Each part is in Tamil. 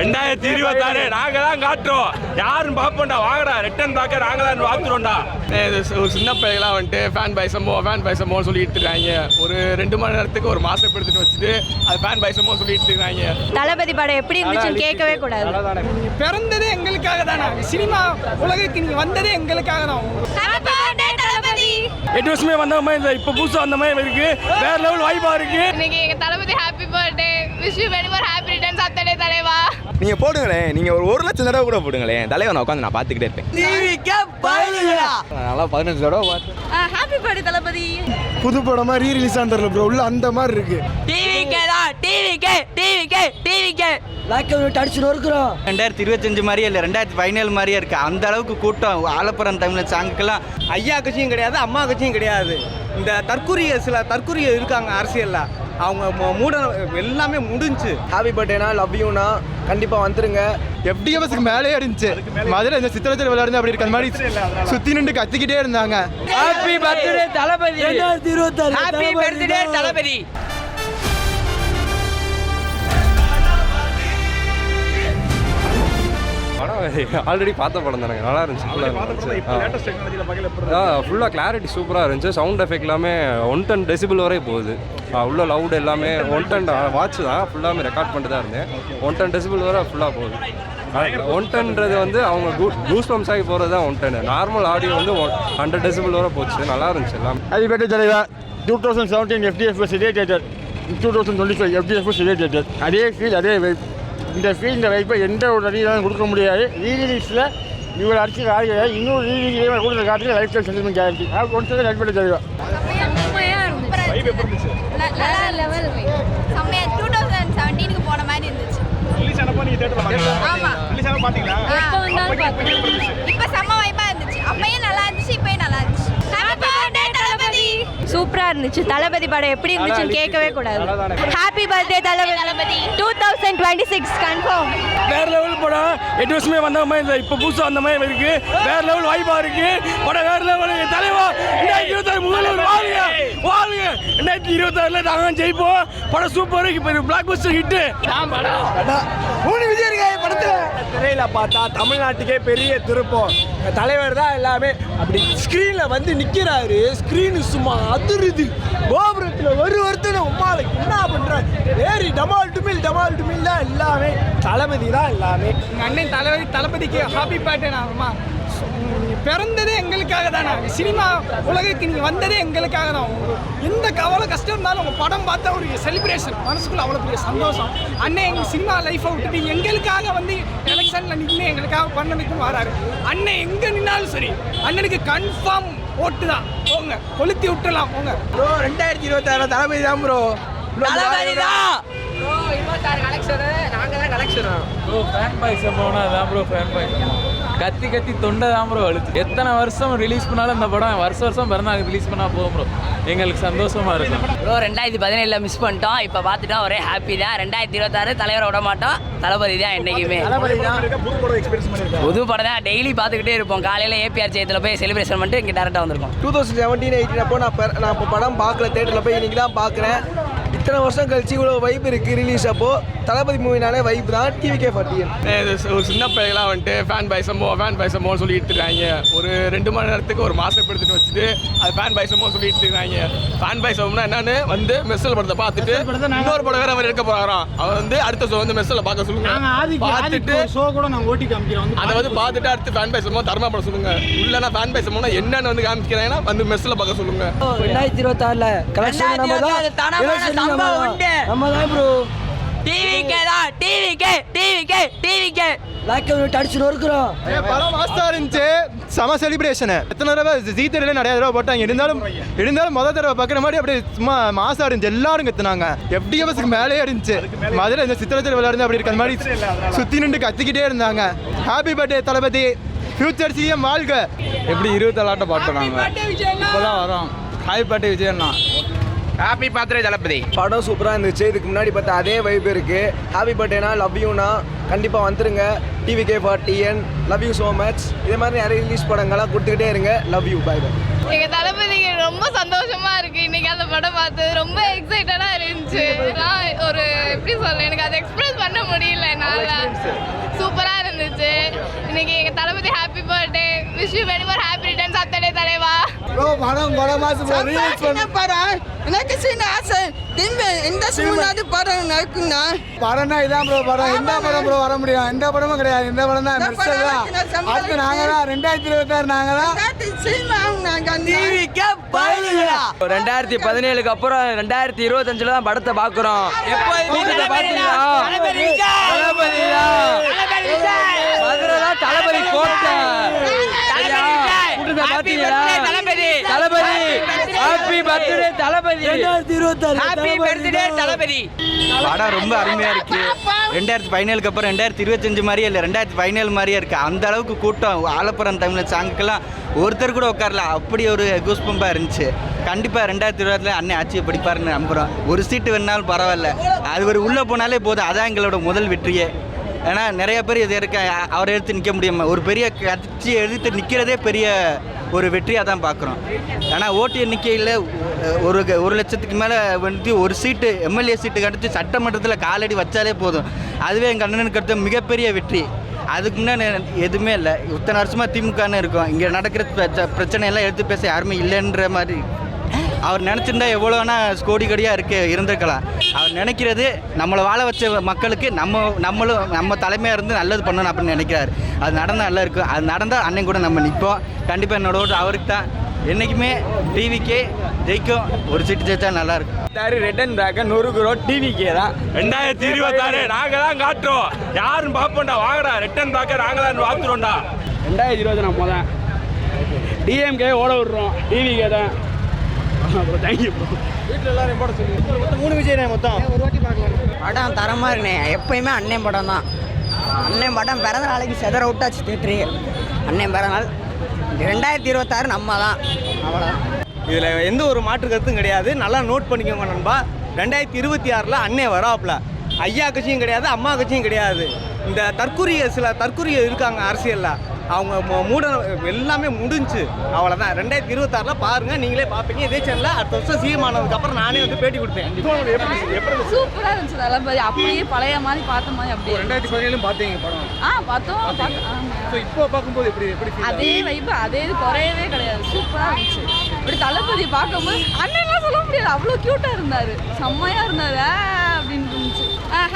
2026 நாங்க தான் காட்டுறோம். யாரும் பாப்போம்டா, வாங்கடா ரிட்டர்ன் பேக்க நாங்க தான் பாத்துறோம்டா. ஒரு சின்ன பையெல்லாம் வந்துட்டு ஃபேன் பைசமோ சொல்லிட்டு இருக்காங்க. ஒரு 2 மணி நேரத்துக்கு ஒரு மாசம் எடுத்துட்டு வச்சுட்டு அது ஃபேன் பைசமோ சொல்லிட்டு இருக்காங்க. தளபதி படம் எப்படி இருந்துச்சுன்னு கேட்கவே கூடாது. பிறந்ததே எங்களுக்காக தானே, சினிமா உலகத்துக்கு நீங்க வந்ததே எங்களுக்காக தான். 8 வருஷமே வந்த மாதிரி இப்போ புதுசா வந்த மாதிரி இருக்கு. வேற லெவல் வைபா இருக்கு. இன்னைக்கு எங்க Thalapathy happy birthday, wish you very much happy returns of the day தலைவா. நீங்க போடுங்களேன், நீங்க ஒரு 1 லட்சம் தடவை கூட போடுங்களேன். தலைவனை உட்காந்து நான் பாத்துக்கிட்டே இருப்பேன். நல்லா 15 தடவை பார்த்தேன். ஹாப்பி பர்த்டே தளபதி. புது படமா ரீ ரிலீஸ் ஆனதுல ப்ரோ உள்ள அந்த மாதிரி இருக்கு. டிவிகே தான், டிவிகே லாக்டவுன் அடிச்சு நொறுக்குறோம். 2025 மாதிரியே இல்லை, 2017 மாதிரியே இருக்கு. அந்த அளவுக்கு கூட்டம். ஆலப்புறம் தமிழ் சாங்குக்கெல்லாம் ஐயா கட்சியும் கிடையாது, அம்மா கட்சியும் கிடையாது. இந்த சில தற்குறிய இருக்காங்க அரசியல்ல, அவங்க மூட எல்லாமே முடிஞ்சு. ஹாப்பி பர்த்டேனா லவ் யூனா கண்டிப்பா வந்துருங்க. FDFSக்கு மேலே இருந்துச்சு. மதுரை இந்த சித்திரத்தில் விளையாடுறது அப்படி இருக்க மாதிரி சுத்தி நின்று கத்திக்கிட்டே இருந்தாங்க. ஹாப்பி பர்த்டே தளபதி. 2026 ஹாப்பி பர்த்டே தளபதி. ஆல்ரெடி பார்த்த படம் தானே, நல்லா இருந்துச்சு. ஃபுல்லாக கிளாரிட்டி சூப்பராக இருந்துச்சு. சவுண்ட் எஃபெக்ட் எல்லாமே 110 டெசிபிள் வரை போகுது. உள்ள லவுட் எல்லாமே 110 வாட்ச் தான் ஃபுல்லாமே ரெக்கார்ட் பண்ணிட்டு தான் இருந்தேன். 110 டெசிபிள் வரை ஃபுல்லாக போகுது. 110ன்றது வந்து அவங்க கூஸ் பம்ப்ஸ் ஆகி போகிறது தான் 110. நார்மல் ஆடியோ வந்து 100 டெசிபிள் வரை போச்சு. நல்லா இருந்துச்சு எல்லாம். ஹாப்பி பர்த்டே தலைவா. 2017 FDFS இதே தேட்டர், 2025 FDFS இதே தேட்டர். அதே ஃபீல், அதே வைப். இந்த வைப்பை எந்த ஒரு நடிகராலும் கொடுக்க முடியாது. ரீலீஸில் இவ்வளோ அடிச்சு காரியா இன்னொரு ரீலீஸ்லேயே கொடுக்குற காட்டில் life time settlement guarantee. One second happy birthday தலைவா. செம்மையா 2017க்கு போன மாதிரி இருந்துச்சு. ஆமா. இப்ப செம்ம வைபா இருந்துச்சு. அப்பயே நல்லா இருந்துச்சு, இப்பயே நல்லா இருந்துச்சு. சூப்பரா இருந்துச்சு. தளபதி படம் எப்படி இருந்துச்சுன்னு கேட்கவே கூடாது. ஹாப்பி பர்த்டே தளபதி. 2026 கன்ஃபார்ம். வேற லெவல் படம். 8 வருஷமே வந்த மாதிரி இப்போ புதுசா வந்த மாதிரி இருக்கு. வேற லெவல் வைபா இருக்கு. படம் வேற லெவல். தலைவா 2026 முதல்வர் வாழ்க வாழ்க. 2026ல நாங்க ஜெயிப்போம். படம் சூப்பர். இப்போ பிளாக் பஸ்டர் ஹிட். விஜய் இருக்க படத்துல திரையில பார்த்தா தமிழ்நாட்டுக்கே பெரிய திருப்பம். தலைவர் தான் எல்லாமே. அப்படி ஸ்கிரீன்ல வந்து நிக்கிறாரு. ஸ்கிரீன் சும்மா அதிருது. கோபுரத்துல ஒருத்தனை உமால என்ன பண்ற வேறு டமால் டுமில் தான் எல்லாமே. தளபதி தான் எல்லாமே. எங்க அண்ணன் தளபதிக்கு ஹாப்பி பர்த்டே. நாம பிறந்ததே எங்களுக்காக தானே, சினிமா உலகத்துக்கு நீங்க வந்ததே எங்களுக்காக தான். எந்த கவலை கஷ்டம் இருந்தாலும் உங்க படம் பார்த்தா ஒரு செலிப்ரேஷன், மனசுக்குள்ள அவ்வளோ பெரிய சந்தோஷம். அண்ணன் எங்க சினிமா லைஃபை விட்டுட்டு எங்களுக்காக வந்து எலெக்ஷன்ல நின்று எங்களுக்காக பண்ணதுக்கும் வராரு. அண்ணன் எங்க நின்னாலும் சரி, அண்ணனுக்கு கன்ஃபார்ம் ஓட்டு தான். போங்க, கொளுத்தி விட்டுலாம் போங்க. ப்ரோ 2026 தளபதி தான் ப்ரோ. தளபதி தான். 26 கலெக்ஷன் நாங்க தான் கலெக்ஷன். ப்ரோ ஃபேன் பாய்ஸை போனால் தான் ப்ரோ ஃபேன் பாய்ஸ் கத்தி தொண்டை தான் ப்ரோ அழுத்து. எத்தனை வருஷம் ரிலீஸ் பண்ணாலும் இந்த படம் வருஷம் பிறந்தாங்க ரிலீஸ் பண்ணால் போகும் ப்ரோ. எங்களுக்கு சந்தோஷமா இருக்கும் ப்ரோ. 2017 மிஸ் பண்ணிட்டோம், இப்போ பார்த்துட்டோம், ஒரே ஹாப்பி தான். 2026 தலைவரை விட மாட்டோம், தளபதி தான் என்றைக்குமே. புது படம் தான் டெய்லி பார்த்துக்கிட்டே இருப்போம். காலையில் APR ஜெயத்தில் போய் செலிப்ரேஷன் பண்ணிட்டு இங்கே டேரெக்டாக வந்திருக்கோம். 2017-18 அப்போ நான் இப்போ படம் பார்க்கல, தேட்டரில் போய் இன்னைக்கு தான் பார்க்குறேன். இத்தனை வருஷம் கழிச்சு இவ்வளோ வைப் இருக்குது ரிலீஸ். அப்போ தளபதி மூவினாலே வைப் தான். TVK 48 ஒரு சின்ன பையெல்லாம் வந்துட்டு ஃபேன் பைசமோ சொல்லிட்டு இருக்காங்க. ஒரு 2 மணி நேரத்துக்கு ஒரு மாசம் எடுத்துட்டு வச்சுட்டு அது ஃபேன் பைசமோ சொல்லிட்டு இருக்காங்க. ஃபேன் பைசம்னா என்னன்னு வந்து மெர்சல் படத்தை பார்த்துட்டு இன்னொரு படம் வேற மாதிரி எடுக்க போறாராம். அவர் வந்து அடுத்த ஷோ வந்து மெர்சல்ல பார்க்க சொல்லுங்க. பார்த்துட்டு ஷோ கூட நாங்கள் ஓட்டி காமிக்கிறோம். அதை வந்து பார்த்துட்டு அடுத்து ஃபேன் பைசமோ தர்மா படம் சொல்லுங்க. இல்லைன்னா ஃபேன் பைசமோனா என்னன்னு வந்து காமிக்கிறாங்கன்னா வந்து மெர்சல்ல பார்க்க சொல்லுங்க. 2026 கலெக்ஷன் நம்ம தான் ப்ரோ. TVK தான், TVK லாக்டவுன் அடிச்சு நொறுக்குறோம். படம் மாஸ்டா இருந்துச்சு. செம செலிப்ரேஷன். எத்தனை தடவை ஜீத்தரில் நிறைய தடவை போட்டாங்க. இருந்தாலும் முதல் தடவை பார்க்குற மாதிரி அப்படியே சும்மா மாசா இருந்துச்சு. எல்லாரும் கத்துனாங்க. FDFSக்கு மேலே இருந்துச்சு. மதுரை இந்த சித்திரத்தில் விளையாடுறது அப்படி இருக்க மாதிரி சுத்தி நின்று கத்திக்கிட்டே இருந்தாங்க. Happy birthday Thalapathy. Future CM வாழ்க. எப்படி 27 பாட்டோம் நாங்கள் இப்போதான் வரோம். ஹாப்பி பர்த்டே விஜயண்ணா. Happy birthday Thalapathy. படம் சூப்பராக இருந்துச்சு. இதுக்கு முன்னாடி பார்த்தா அதே வைப் இருக்குது. ஹாப்பி பர்த்டேனா லவ் யூனா கண்டிப்பாக வந்துருங்க. TVK for TN love you so much. இதே மாதிரி நிறைய ரிலீஸ் படங்கள்லாம் கொடுத்துக்கிட்டே இருங்க. Love you, bye bye. எங்கள் தளபதிக்கு ரொம்ப சந்தோஷமா இருக்கு. இன்னைக்கு அந்த படம் பார்த்து ரொம்ப எக்ஸைட்டடாக இருந்துச்சு. நான் ஒரு எப்படி சொல்ல, எனக்கு அதை எக்ஸ்பிரஸ் பண்ண முடியல என்னால். சூப்பராக இருந்துச்சு. இன்னைக்கு எங்கள் Thalapathy happy birthday, wish you very more happy returns of the day தலைவா. படம் கொலை மாதம் ரிலீஸ் பண்ண எனக்கு சின்ன ஆசை திரும்ப எந்த சினிமாவது படம் நடக்குண்ணா. படம்னா இதான் ப்ரோ படம். எந்த படம் ப்ரோ வர முடியும்? எந்த படமும் கிடையாது. இந்த படம் தான் மெர்சல் தான். அடுத்து நாங்கள் தான் 2026 நாங்கள் தான் சினிமா 2017க்கு அப்புறம் 2025 தான் படத்தை பார்க்குறோம். தளபதி கோட்டை படம் ரொம்ப அருமையா இருக்கு. 2015க்கு அப்புறம் 2025 மாதிரியே இல்லை, 2015 மாதிரியே இருக்கு. அந்த அளவுக்கு கூட்டம். ஆலப்புறம் தமிழ் சாங்குக்கெல்லாம் ஒருத்தர் கூட உட்காரல, அப்படி ஒரு கூஸ்பம்பா இருந்துச்சு. கண்டிப்பா 2020 அண்ணன் ஆட்சியை படிப்பாருன்னு நம்புறோம். ஒரு சீட்டு வேணாலும் பரவாயில்ல, அது ஒரு உள்ள போனாலே போதும். அதான் எங்களோட முதல் வெற்றியே. ஏன்னா நிறைய பேர் இது இருக்க அவரை எடுத்து நிற்க முடியாம ஒரு பெரிய கட்சி எடுத்து நிற்கிறதே பெரிய ஒரு வெற்றியாக தான் பார்க்குறோம். ஆனால் ஓட்டு எண்ணிக்கையில் ஒரு லட்சத்துக்கு மேலே வந்து ஒரு சீட்டு எம்எல்ஏ சீட்டு கிடச்சி சட்டமன்றத்தில் காலடி வச்சாலே போதும். அதுவே எங்கள் அண்ணனுக்கு அடுத்த மிகப்பெரிய வெற்றி. அதுக்கு முன்னாடி எதுவுமே இல்லை. இத்தனை வருஷமாக திமுகன்னு இருக்கும். இங்கே நடக்கிற பிரச்சனையெல்லாம் எடுத்து பேச யாருமே இல்லைன்ற மாதிரி. அவர் நினச்சிருந்தா எவ்வளோனா கோடி கோடியாக இருந்திருக்கலாம். அவர் நினைக்கிறது நம்மளை வாழ வச்ச மக்களுக்கு நம்ம தலைமையாக இருந்து நல்லது பண்ணணும் அப்படின்னு நினைக்கிறாரு. அது நடந்தால் நல்லா இருக்கும். அது நடந்தால் அண்ணன் கூட நம்ம நிற்போம். கண்டிப்பாக என்னோட ஓட்டு அவருக்கு தான். என்றைக்குமே டிவிக்கே ஜெயிக்கும். ஒரு சீட்டு ஜெயிச்சா நல்லாயிருக்கும். ரிட்டன் பேக்கை நொறுக்குறோம். டிவிக்கே தான் 2026 நாங்கள் தான் காட்டுறோம். யாரும் பார்ப்போம்டா, வாங்கடா ரிட்டன் பேக்கை நாங்கள் தான் பார்த்துருவோம்டா. 2020 நம்ம தான் டிஎம்கே ஓட விடுறோம். டிவிக்கே தான். தேங்க்யூ. வீட்டில் எல்லாரும் போட சொல்லி 3 விஜய் மொத்தம் ஒரு வாட்டி பார்க்கலாம். படம் தரமாக இருக்குண்ணே. எப்பயுமே அண்ணன் படம் தான். அண்ணன் படம் பிறந்த நாளைக்கு செதற விட்டாச்சு தேட்டரு. அண்ணன் பிறந்த நாள் 2026 நம்ம தான். அவ்வளோதான். இதில் எந்த ஒரு மாற்று கருத்தும் கிடையாது. நல்லா நோட் பண்ணிக்கோங்க நண்பா. 2026 அண்ணே வராப்புல. ஐயா கட்சியும் கிடையாது, அம்மா கட்சியும் கிடையாது. இந்த சில தற்குறிய இருக்காங்க அரசியலில். அவங்க மூட எல்லாமே முடிஞ்சு. அவ்வளோதான். 2026 பாருங்க, நீங்களே பார்ப்பீங்க. இதே சேனலில் அடுத்த வருஷம் சிஎம் ஆனதுக்கப்புறம் நானே வந்து பேட்டி கொடுத்தேன். சூப்பராக இருந்துச்சு தளபதி. அப்படியே பழைய மாதிரி பார்த்த மாதிரி அப்படியே. 2017 பார்த்தீங்க படம்? பார்த்தோம். இப்போ பார்க்கும்போது எப்படி அதே வைப்பு, அதே குறையவே கிடையாது. சூப்பராக இருந்துச்சு. இப்படி தளபதி பார்க்கும்போது அண்ணன்லாம் சொல்ல முடியாது, அவ்வளோ க்யூட்டாக இருந்தார். செம்மையாக இருந்தார் அப்படின்னு இருந்துச்சு.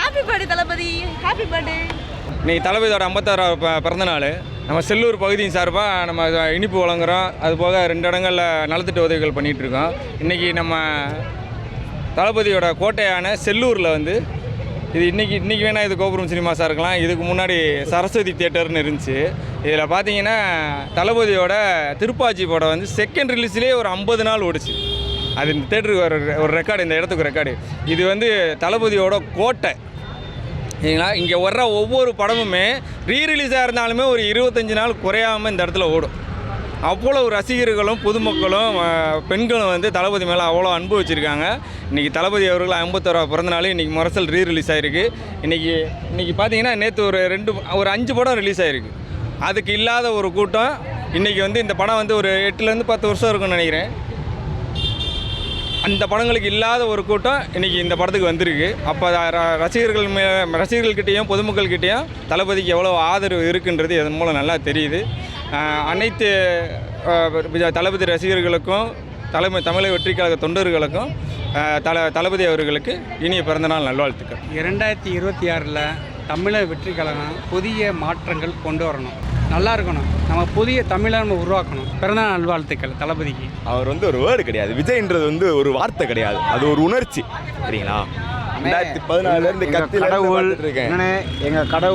Happy birthday Thalapathy. Happy birthday. இன்னைக்கு தளபதியோட 56வது பிறந்த நாள். நம்ம செல்லூர் பகுதியின் சார்பாக நம்ம இனிப்பு வழங்குகிறோம். அது போக 2 இடங்களில் நலத்திட்ட உதவிகள் பண்ணிகிட்ருக்கோம். இன்றைக்கி நம்ம தளபதியோட கோட்டையான செல்லூரில் வந்து இது இன்றைக்கி வேணால் இது கோபுரம் சினிமாஸாக இருக்கலாம். இதுக்கு முன்னாடி சரஸ்வதி தியேட்டர்னு இருந்துச்சு. இதில் பார்த்தீங்கன்னா தளபதியோட திருப்பாச்சி படம் வந்து செகண்ட் ரிலீஸ்லேயே ஒரு 50 நாள் ஓடிச்சு. அது இந்த தேட்டருக்கு ஒரு ரெக்கார்டு, இந்த இடத்துக்கு ரெக்கார்டு. இது வந்து தளபதியோட கோட்டை. சரிங்களா? இங்கே வர்ற ஒவ்வொரு படமுமே ரீரிலீஸாக இருந்தாலுமே ஒரு 25 நாள் குறையாமல் இந்த இடத்துல ஓடும். அவ்வளோ ரசிகர்களும் பொதுமக்களும் பெண்களும் வந்து தளபதி மேலே அவ்வளோ அன்பு வச்சுருக்காங்க. இன்றைக்கி தளபதி அவர்கள் 51வது பிறந்தநாள் இன்றைக்கி முரசல் ரீரிலீஸ் ஆகிருக்கு. இன்றைக்கி பார்த்தீங்கன்னா நேற்று ஒரு 5 படம் ரிலீஸ் ஆகிருக்கு. அதுக்கு இல்லாத ஒரு கூட்டம். இன்றைக்கி வந்து இந்த படம் வந்து ஒரு 8லேருந்து 10 வருஷம் இருக்குன்னு நினைக்கிறேன். அந்த படங்களுக்கு இல்லாத ஒரு கூட்டம் இன்றைக்கி இந்த படத்துக்கு வந்திருக்கு. அப்போ ரசிகர்கள்கிட்டையும் பொதுமக்கள்கிட்டையும் தளபதிக்கு எவ்வளோ ஆதரவு இருக்குன்றது இதன் மூலம் நல்லா தெரியுது. அனைத்து தளபதி ரசிகர்களுக்கும் தமிழக வெற்றி கழக தொண்டர்களுக்கும் தளபதி அவர்களுக்கு இனிய பிறந்தநாள் நல்வாழ்த்துக்கள். 2026 தமிழக வெற்றி கழகம் புதிய மாற்றங்கள் கொண்டு வரணும். நல்லா இருக்கணும். நம்ம புதிய தமிழை நம்ம உருவாக்கணும். பிறந்தநாள் நல்வாழ்த்துக்கள் தளபதிக்கு. அவர் வந்து ஒரு வேர்டு கிடையாது. விஜய்ன்றது வந்து ஒரு வார்த்தை கிடையாது, அது ஒரு உணர்ச்சி. சரிங்களா? 2014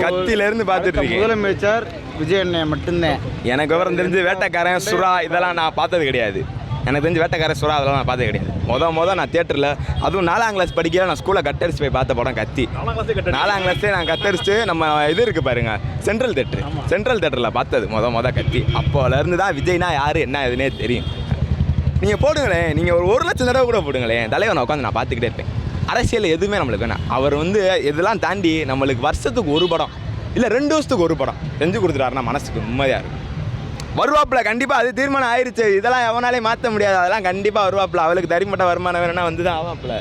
கத்தியிலேருந்து பார்த்துட்டு இருக்கேன். முதலமைச்சர் விஜய் அண்ணன் மட்டும்தான். எனக்கு விவரம் தெரிஞ்சு வேட்டைக்காரன் சுறா இதெல்லாம் நான் பார்த்தது கிடையாது. எனக்கு தெரிஞ்சு வேட்டைக்காரன் சுறா அதெல்லாம் நான் பார்த்தது கிடையாது. மொதல் நான் தியேட்டரில், அதுவும் 4ஆம் கிளாஸ் படிக்கல, நான் ஸ்கூலில் கட்டரிச்சு போய் பார்த்த படம் கத்தி. 4ஆம் கிளாஸே நான் கத்தரிச்சு நம்ம இது இருக்குது பாருங்க, சென்ட்ரல் தேட்டரில் பார்த்தது மொதல் கத்தி. அப்போலேருந்து தான் விஜய்னா யார் என்ன எதுனே தெரியும். நீங்கள் போடுங்களேன், நீங்கள் ஒரு லட்சம் தடவை கூட போடுங்களேன், தலைவனை உட்காந்து நான் பார்த்துக்கிட்டே இருப்பேன். அரசியல் எதுவுமே நம்மளுக்கு வேணாம். அவர் வந்து இதெல்லாம் தாண்டி நம்மளுக்கு வருஷத்துக்கு ஒரு படம் இல்லை 2 வருஷத்துக்கு ஒரு படம் செஞ்சு கொடுத்துட்டாருன்னா மனசுக்கு நிம்மதியாக இருக்கும். வருவாப்பில் கண்டிப்பாக, அது தீர்மானம் ஆயிடுச்சு. இதெல்லாம் எவனாலே மாற்ற முடியாது. அதெல்லாம் கண்டிப்பாக வருவாப்பில். அவளுக்கு தரிமட்ட வருமானம் வேணும்னா வந்து தான் ஆவாப்பில்.